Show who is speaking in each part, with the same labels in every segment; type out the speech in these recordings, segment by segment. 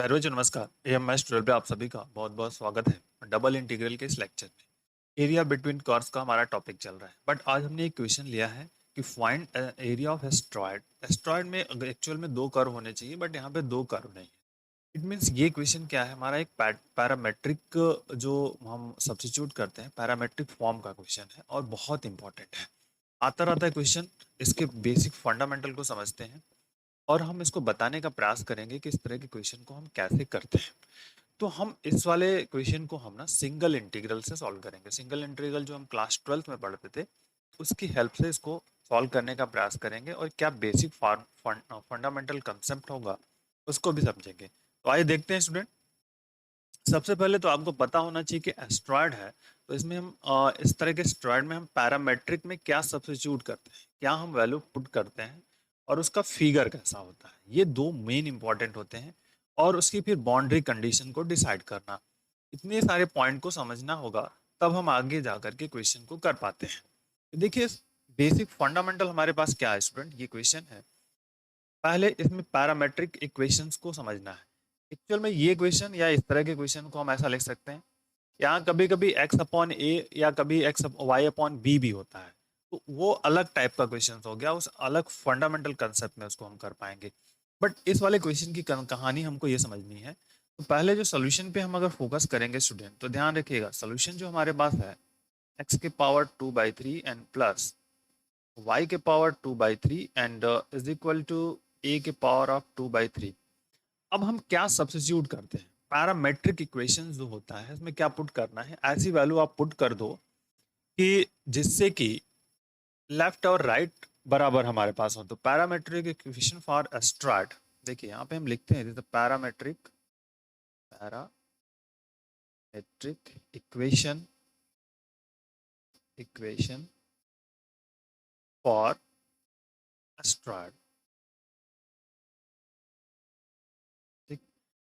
Speaker 1: पहले जी नमस्कार। एएमएस 12 पे आप सभी का बहुत बहुत स्वागत है डबल इंटीग्रल के इस लेक्चर में। एरिया बिटवीन कर्व्स का हमारा टॉपिक चल रहा है, बट आज हमने एक क्वेश्चन लिया है कि find area of asteroid. Asteroid में एक्चुअल में दो कर्व होने चाहिए, बट यहाँ पे दो कर्व नहीं है। इट मीन्स ये क्वेश्चन क्या है, हमारा एक पैरामेट्रिक जो हम सब्स्टिट्यूट करते हैं, पैरामेट्रिक फॉर्म का क्वेश्चन है और बहुत इंपॉर्टेंट है। आता रहता है क्वेश्चन। इसके बेसिक फंडामेंटल को समझते हैं और हम इसको बताने का प्रयास करेंगे कि इस तरह के क्वेश्चन को हम कैसे करते हैं। तो हम इस वाले क्वेश्चन को हम ना सिंगल इंटीग्रल से सॉल्व करेंगे। सिंगल इंटीग्रल जो हम क्लास 12th में पढ़ते थे, उसकी हेल्प से इसको सॉल्व करने का प्रयास करेंगे और क्या बेसिक फंडामेंटल कंसेप्ट होगा उसको भी समझेंगे। तो आइए देखते हैं स्टूडेंट। सबसे पहले तो आपको पता होना चाहिए कि एस्ट्रॉयड है, तो इसमें हम इस तरह के एस्ट्रॉयड में हम पैरामेट्रिक में क्या सब्स्टिट्यूट करते हैं, क्या हम वैल्यू पुट करते हैं और उसका फिगर कैसा होता है, ये दो मेन इंपॉर्टेंट होते हैं। और उसकी फिर बाउंड्री कंडीशन को डिसाइड करना, इतने सारे पॉइंट को समझना होगा, तब हम आगे जा करके क्वेश्चन को कर पाते हैं। देखिए, बेसिक फंडामेंटल हमारे पास क्या है स्टूडेंट, ये क्वेश्चन है। पहले इसमें पैरामेट्रिक इक्वेशंस को समझना है। एक्चुअल में ये क्वेश्चन या इस तरह के क्वेश्चन को हम ऐसा लिख सकते हैं, यहाँ कभी कभी एक्स अपॉन ए या कभी एक्स वाई अपॉन बी भी होता है, तो वो अलग टाइप का क्वेश्चन हो गया, उस अलग फंडामेंटल कंसेप्ट में उसको हम कर पाएंगे। बट इस वाले क्वेश्चन की कहानी हमको ये समझनी है। तो पहले जो सोल्यूशन पे हम अगर फोकस करेंगे स्टूडेंट, तो ध्यान रखिएगा, सोल्यूशन जो हमारे पास है एक्स के पावर 2/3 एंड प्लस y के power 2/3 and is equal to a के पावर ऑफ 2/3। अब हम क्या सब्स्टिट्यूट करते हैं, पैरामेट्रिक इक्वेशन जो होता है इसमें क्या पुट करना है, ऐसी वैल्यू आप पुट कर दो कि जिससे कि लेफ्ट और राइट बराबर हमारे पास हो। तो पैरामेट्रिक इक्वेशन फॉर एस्ट्रॉयड, देखिए यहाँ पे हम लिखते हैं parametric equation equation for asteroid.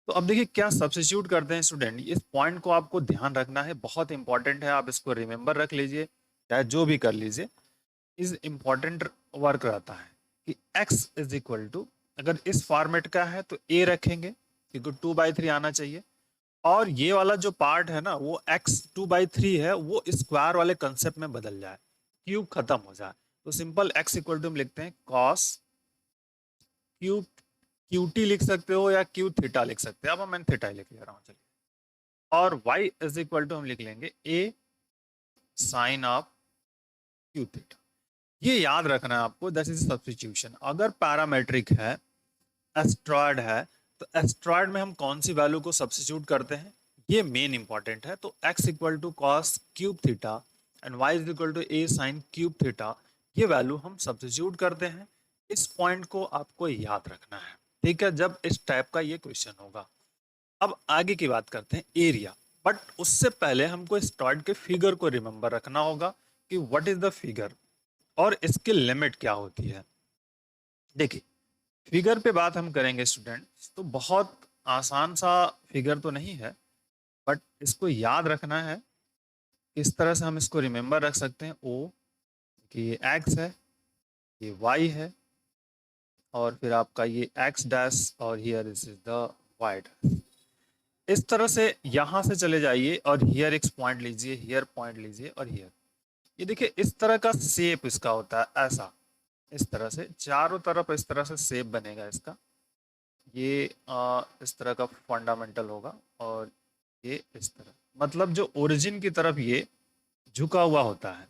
Speaker 1: तो अब देखिए क्या सब्स्टिट्यूट करते हैं स्टूडेंट, इस पॉइंट को आपको ध्यान रखना है, बहुत इंपॉर्टेंट है, आप इसको रिमेंबर रख लीजिए, चाहे जो भी कर लीजिए। इज इंपॉर्टेंट वर्क रहता है कि x इज इक्वल टू, अगर इस फॉर्मेट का है तो a रखेंगे क्योंकि 2/3 आना चाहिए, और ये वाला जो पार्ट है ना वो x 2/3 है, वो स्क्वायर वाले कंसेप्ट में बदल जाए, क्यूब खत्म हो जाए। तो सिंपल x इक्वल टू हम लिखते हैं cos क्यूब, QT लिख सकते हो या क्यू थीटा लिख सकते हैं, अब मैं थीटा लिख ले रहा हूँ, चलिए। और y इज इक्वल टू हम लिख लेंगे a sine of cube theta. ये याद रखना है आपको, दैट इज सब्स्टिट्यूशन। अगर पैरामेट्रिक है, एस्ट्रॉयड है, तो एस्ट्रॉयड में हम कौन सी वैल्यू को सब्स्टिट्यूट करते हैं, ये मेन इंपॉर्टेंट है। तो x equal to cos cube theta and y is equal to a sine cube theta, ये वैल्यू हम सब्स्टिट्यूट करते हैं। इस पॉइंट को आपको याद रखना है, ठीक है, जब इस टाइप का ये क्वेश्चन होगा। अब आगे की बात करते हैं एरिया, बट उससे पहले हमको एस्ट्रॉयड के फिगर को रिमेंबर रखना होगा कि व्हाट इज द फिगर और इसकी लिमिट क्या होती है। देखिए, फिगर पे बात हम करेंगे स्टूडेंट, तो बहुत आसान सा फिगर तो नहीं है, बट इसको याद रखना है। इस तरह से हम इसको रिमेंबर रख सकते हैं, ओ कि ये एक्स है, ये वाई है, और फिर आपका ये एक्स डैश, और here is the Y dash. इस तरह से यहां से चले जाइए और हियर एक पॉइंट लीजिए, हियर पॉइंट लीजिए, और हियर। ये देखिए इस तरह का शेप इसका होता है, ऐसा, इस तरह से चारों तरफ इस तरह से शेप बनेगा इसका। ये इस तरह का फंडामेंटल होगा, और ये इस तरह, मतलब जो ओरिजिन की तरफ ये झुका हुआ होता है,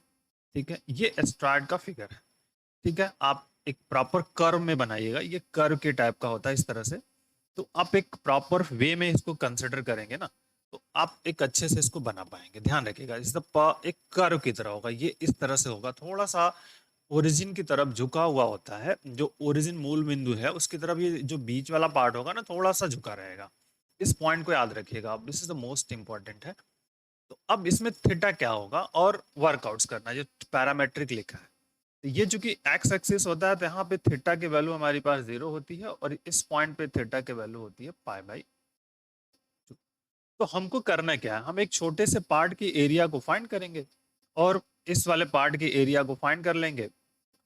Speaker 1: ठीक है। ये एस्ट्रॉयड का फिगर है, ठीक है। आप एक प्रॉपर कर्व में बनाइएगा, ये कर्व के टाइप का होता है इस तरह से। तो आप एक प्रॉपर वे में इसको कंसिडर करेंगे ना, तो आप एक अच्छे से इसको बना पाएंगे। ध्यान रखिएगा, इस एक कर्व की तरह होगा, ये इस तरह से होगा, थोड़ा सा ओरिजिन की तरफ झुका हुआ होता है। जो ओरिजिन मूल बिंदु है उसकी तरफ ये जो बीच वाला पार्ट होगा ना, थोड़ा सा झुका रहेगा। इस पॉइंट को याद रखिएगा आप, this is the most important है। तो अब इसमें थीटा क्या होगा और वर्कआउट्स करना है, जो पैरामेट्रिक लिखा है। तो ये चूंकि एक्स एक्सिस होता है, तो यहाँ पे थीटा की वैल्यू हमारी पास 0 होती है, और इस पॉइंट पे थीटा की वैल्यू होती है π/2। तो हमको करना क्या है, हम एक छोटे से पार्ट की एरिया को फाइंड करेंगे, और इस वाले पार्ट की एरिया को फाइंड कर लेंगे,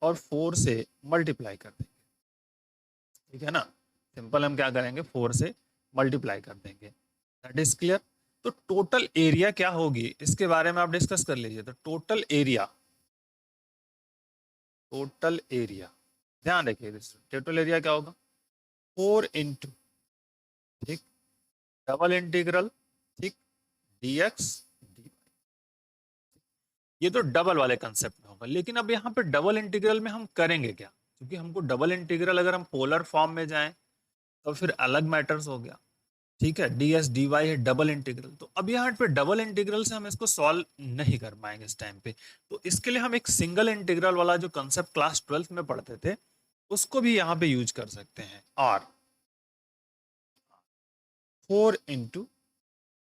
Speaker 1: और 4 से मल्टीप्लाई कर देंगे, ठीक है ना। सिंपल हम क्या करेंगे, 4 से मल्टीप्लाई कर देंगे। That is clear. तो टोटल एरिया क्या होगी इसके बारे में आप डिस्कस कर लीजिए। तो टोटल एरिया ध्यान रखिए, टोटल एरिया क्या होगा 4 इंटू, ठीक, डबल इंटीग्रल, ठीक, dx dy। ये तो डबल वाले कंसेप्ट में होगा, लेकिन अब यहाँ पे डबल इंटीग्रल में हम करेंगे क्या, क्योंकि हमको डबल इंटीग्रल अगर हम पोलर फॉर्म में जाएं तो फिर अलग मैटर्स हो गया, ठीक है। डी एस डी वाई है डबल इंटीग्रल, तो अब यहाँ पे डबल इंटीग्रल से हम इसको सॉल्व नहीं कर पाएंगे इस टाइम पे। तो इसके लिए हम एक सिंगल इंटीग्रल वाला जो कंसेप्ट क्लास 12th में पढ़ते थे उसको भी यहाँ पे यूज कर सकते हैं। और 4 into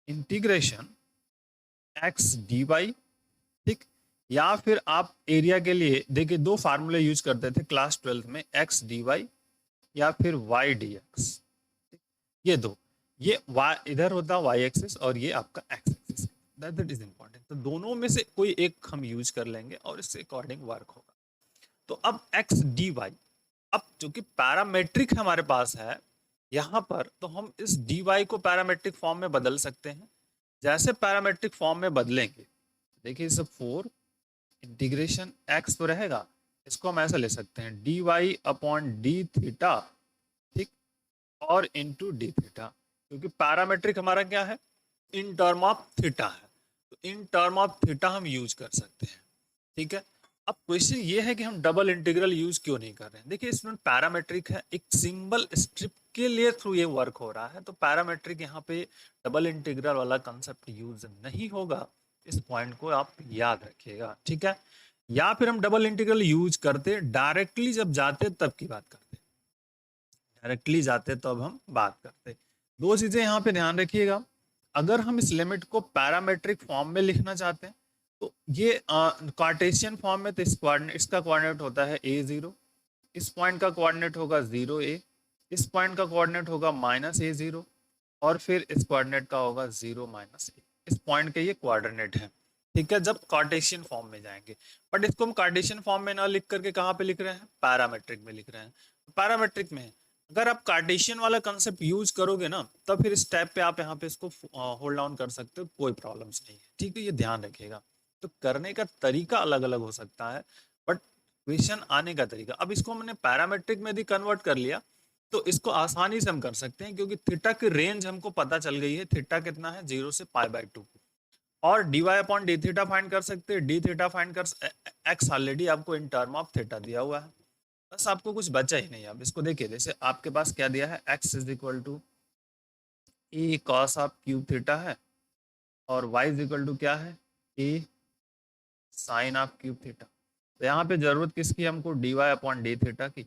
Speaker 1: integration X D Y, ठीक। या फिर आप एरिया के लिए देखिए दो फार्मूले यूज करते थे क्लास 12th में, एक्स डी वाई या फिर वाई डी एक्स। ये दो, ये y इधर होता है वाई एक्सिस और ये आपका x axis, that is important. तो दोनों में से कोई एक हम यूज कर लेंगे और इससे अकॉर्डिंग वर्क होगा। तो अब एक्स डी वाई, अब जो कि पैरामेट्रिक हमारे पास है यहाँ पर, तो हम इस डी वाई को पैरामेट्रिक फॉर्म में बदल सकते हैं। जैसे पैरामेट्रिक फॉर्म में बदलेंगे, देखिए सब 4 इंटीग्रेशन एक्स तो रहेगा, इसको हम ऐसा ले सकते हैं D Y upon D theta, ठीक, और इंटू डी थीटा, क्योंकि पैरामेट्रिक हमारा क्या है इन टर्म ऑफ थीटा है, तो इन टर्म ऑफ थीटा हम यूज कर सकते हैं, ठीक है। अब क्वेश्चन ये है कि हम डबल इंटीग्रल यूज क्यों नहीं कर रहे हैं। देखिए इसमें पैरामेट्रिक है, एक सिंबल स्ट्रिप के लिए थ्रू ये वर्क हो रहा है, तो पैरामेट्रिक यहाँ पे डबल इंटीग्रल वाला कंसेप्ट यूज नहीं होगा। इस पॉइंट को आप याद रखिएगा, ठीक है। या फिर हम डबल इंटीग्रल यूज करते डायरेक्टली, जब जाते तब की बात करते, डायरेक्टली जाते तो अब हम बात करते। दो चीजें यहाँ पे ध्यान रखिएगा, अगर हम इस लिमिट को पैरामेट्रिक फॉर्म में लिखना चाहते हैं तो ये कार्टेशियन फॉर्म में, तो इसका कोऑर्डिनेट होता है a0, इस पॉइंट का कोऑर्डिनेट होगा 0a, इस पॉइंट का कोऑर्डिनेट होगा -a0 और फिर इस कोऑर्डिनेट का होगा 0 -a। इस पॉइंट के ये कोऑर्डिनेट है, ठीक है, जब कार्टेशियन फॉर्म में जाएंगे। बट इसको हम कार्टेशियन फॉर्म में ना लिख करके कहाँ पे लिख रहे हैं, पैरामेट्रिक में लिख रहे हैं। पैरामेट्रिक में अगर आप कार्टेशियन वाला कंसेप्ट यूज करोगे ना, तब फिर इस टाइप पे आप यहाँ पे इसको होल्ड डाउन कर सकते हो, कोई प्रॉब्लम्स नहीं है, ठीक है, ये ध्यान रखिएगा। तो करने का तरीका अलग अलग हो सकता है, बट क्वेश्चन आने का तरीका, अब इसको हमने पैरामेट्रिक में भी कन्वर्ट कर लिया तो इसको आसानी से हम कर सकते हैं, क्योंकि थीटा की रेंज हमको पता चल गई है, थीटा कितना है 0 से π/2, और dy upon D theta find कर सकते हैं, डी थीटा फाइंड कर, एक्स ऑलरेडी आपको इन टर्म ऑफ थीटा दिया हुआ है, बस आपको कुछ बचा ही नहीं। अब इसको देखिए, जैसे आपके पास क्या दिया है, x is equal to A cos of cube theta है, और y इज इक्वल टू क्या है, A sine of cube theta. तो यहाँ पे जरूरत किसकी हमको, D Y upon D theta की।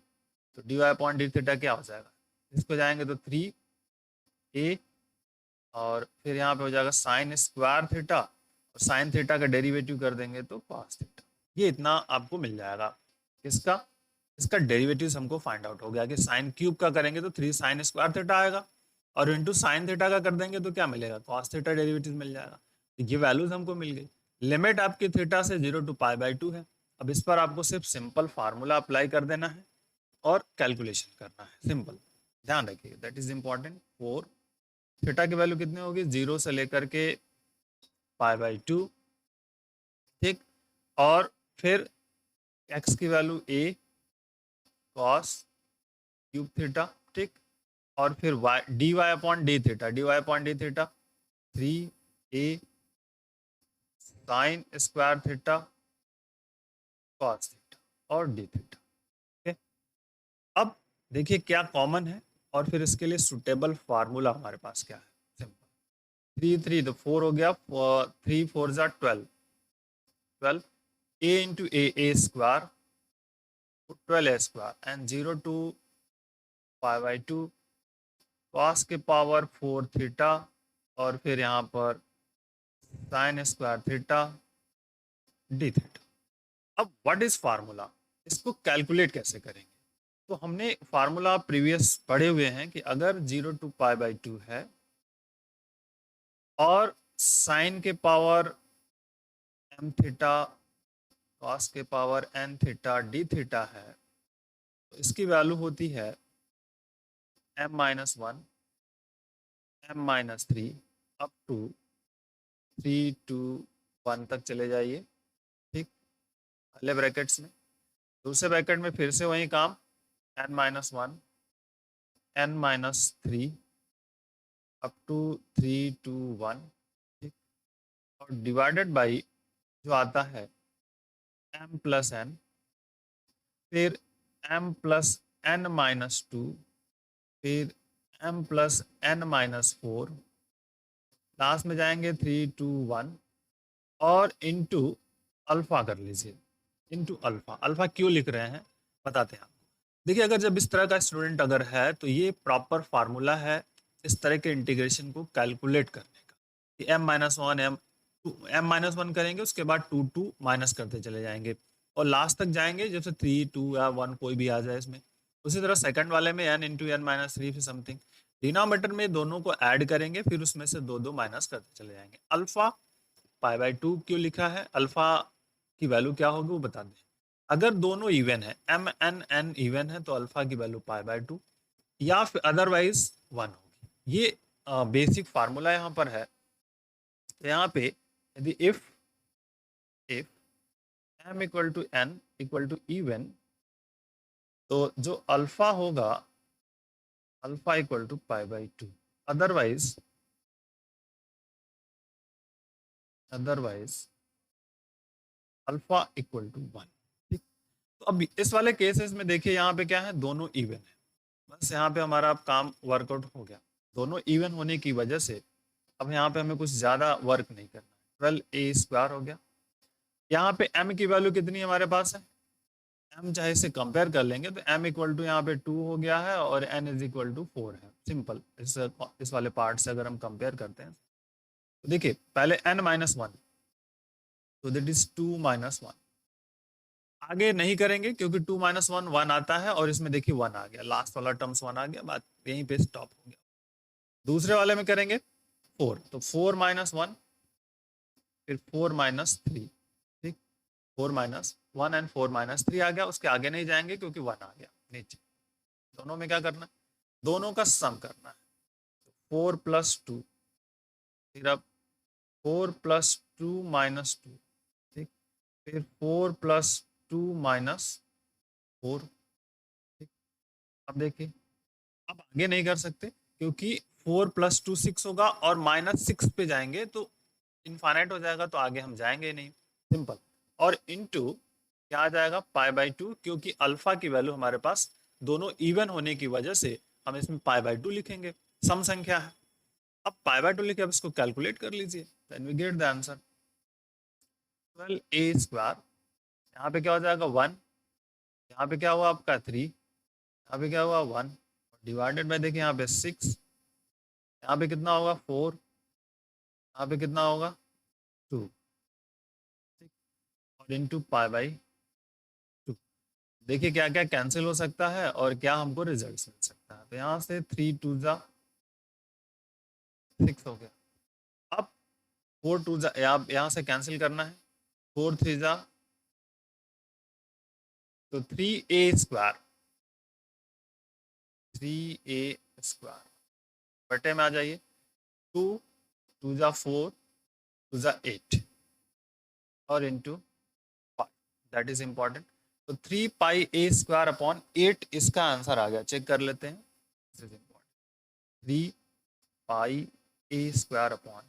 Speaker 1: तो D Y upon D theta क्या हो जाएगा, इसको जाएंगे तो 3a, और फिर यहाँ पे हो जाएगा साइन स्क्वायर थीटा, और साइन थीटा का डेरिवेटिव कर देंगे तो कॉस थीटा। ये इतना आपको मिल जाएगा। इसका इसका डेरिवेटिव हमको फाइंड आउट हो गया कि साइन क्यूब का करेंगे तो 3 साइन स्क्वायर थीटा आएगा, और इंटू साइन थीटा का कर देंगे तो क्या मिलेगा, कॉस थीटा डेरिवेटिव मिल जाएगा। तो ये वैल्यूज हमको मिल गई। लिमिट आपकी थीटा से 0 to π/2 है। अब इस पर आपको सिर्फ सिंपल फार्मूला अप्लाई कर देना है और कैलकुलेशन करना है, सिंपल, ध्यान रखिए, दैट इज इंपॉर्टेंट। 4 थीटा की वैल्यू कितनी होगी, 0 से लेकर के π/2, ठीक, और फिर एक्स की value a cos cube theta, ठीक, और फिर y D Y upon D theta, D Y upon D theta 3a sine square theta cos theta और डी थीटा, ठीक है। अब देखिए क्या कॉमन है, और फिर इसके लिए सुटेबल फार्मूला हमारे पास क्या है, सिंपल 3 तो 4 हो गया, 3 4 जा 12 a into a square 12a square and 0 to π/2 cos के पावर 4 थीटा, और फिर यहाँ पर sine square theta D theta. अब व्हाट इज फार्मूला, इसको कैलकुलेट कैसे करेंगे। तो हमने फार्मूला प्रीवियस पढ़े हुए हैं कि अगर 0 to π/2 है और साइन के पावर m थीटा कॉस के power n theta D theta है, तो इसकी वैल्यू होती है m-1 m minus 3 up to 3 to 1 तक चले जाइए, ठीक, पहले ब्रैकेट्स में। दूसरे ब्रैकेट में फिर से वही काम, n minus 1, n minus 3 up to 3 to 1, ठीक, और डिवाइडेड बाई जो आता है m प्लस n, फिर m प्लस n माइनस 2, फिर m plus n minus 4, last में जाएंगे 3 to 1 और इनटू अल्फा कर लीजिए, इनटू अल्फा। अल्फा क्यों लिख रहे हैं बताते हैं आपको। देखिए, अगर जब इस तरह का स्टूडेंट अगर है तो ये प्रॉपर फार्मूला है इस तरह के इंटीग्रेशन को कैलकुलेट करने का, कि m minus one m minus one करेंगे, उसके बाद 2 माइनस करते चले जाएंगे और लास्ट तक जाएंगे, जैसे 3 2 या 1 कोई भी आ जाए इसमें। उसी तरह सेकंड वाले में n into N minus three फिर समथिंग, डिनोमिनेटर में दोनों को ऐड करेंगे, फिर उसमें से दो दो माइनस करते चले जाएंगे। अल्फा पाई बाई 2 क्यों लिखा है, अल्फा की वैल्यू क्या होगी वो बता दें। अगर दोनों इवन है, m n n इवन है, तो अल्फा की वैल्यू पाई बाई 2 या फिर अदरवाइज 1 होगी। ये बेसिक फार्मूला यहाँ पर है। तो यहाँ पे यदि if m equal to n equal to even, तो जो अल्फा होगा, alpha equal to pi by 2, otherwise alpha equal to 1, ठीक। तो अब इस वाले केसेस में देखिए, यहाँ पे क्या है, दोनों इवन है, बस यहाँ पे हमारा अब काम वर्कआउट हो गया। दोनों इवन होने की वजह से अब यहाँ पे हमें कुछ ज्यादा वर्क नहीं करना है, 12a² हो गया। यहाँ पे m की वैल्यू कितनी हमारे पास है, m चाहे इसे कंपेयर कर लेंगे तो m इक्वल टू यहाँ पे 2 हो गया है और n इज इक्वल टू 4 है। सिंपल, इस वाले पार्ट से अगर हम कंपेयर करते हैं तो देखिए, पहले n माइनस वन, तो दैट इज 2 माइनस वन। आगे नहीं करेंगे क्योंकि 2 माइनस वन 1 आता है और इसमें देखिए 1 आ गया, लास्ट वाला टर्म्स 1 आ गया, बात यहीं पे स्टॉप हो गया। दूसरे वाले में करेंगे 4, तो 4 माइनस वन, फिर 4 माइनस थ्री, ठीक, 4 minus one and 4 minus three आ गया, उसके आगे नहीं जाएंगे क्योंकि 1 आ गया नीचे। दोनों में क्या करना है, दोनों का सम करना है। 4 प्लस 2, फिर अब 4 प्लस 2 माइनस 2, ठीक, फिर 4 प्लस 2 माइनस 4, ठीक। अब देखिए, अब आगे नहीं कर सकते क्योंकि 4 प्लस 2 6 होगा और माइनस 6 पे जाएंगे तो इनफाइनाइट हो जाएगा, तो आगे हम जाएंगे नहीं, सिंपल। और इनटू क्या आ जाएगा, पाई बाई 2, क्योंकि अल्फा की वैल्यू हमारे पास दोनों इवन होने की वजह से हम इसमें पाई बाई 2 लिखेंगे, सम संख्या है। अब पाई बाई 2 लिखे, अब इसको कैलकुलेट कर लीजिए, then we get the answer 12a²। यहाँ पे क्या हो जाएगा 1, यहाँ पे क्या हुआ आपका 3, यहाँ पे क्या हुआ 1, डिवाइडेड बाय देखिए यहाँ पे 6, यहाँ पे कितना होगा 4, यहाँ पे कितना होगा 2, ठीक, और इनटू पाई बाई 2। देखिए क्या क्या कैंसिल हो सकता है और क्या हमको रिजल्ट मिल सकता है। तो यहाँ से 3 2 जा 6 हो गया। अब 4 2 जा, यहाँ से कैंसिल करना है, 4 3 जा, तो 3a² 3a² बटे में आ जाइए, 2 2 जा 4 2 जा 8 और इंटू 5, दैट इज इंपॉर्टेंट। तो 3πa² अपॉन 8 इसका आंसर आ गया, चेक कर लेते हैं। 3πa² upon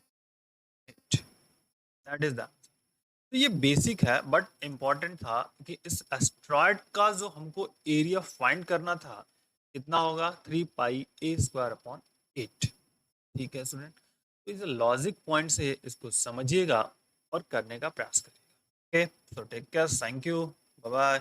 Speaker 1: 8, that is the answer. तो ये बेसिक है बट इंपॉर्टेंट था कि इस एस्ट्रॉयड का जो हमको एरिया फाइंड करना था कितना होगा, 3πa² अपॉन 8। ठीक है स्टूडेंट, तो इस लॉजिक पॉइंट से इसको समझिएगा और करने का प्रयास करिएगा। Okay, so take care, thank you, bye bye.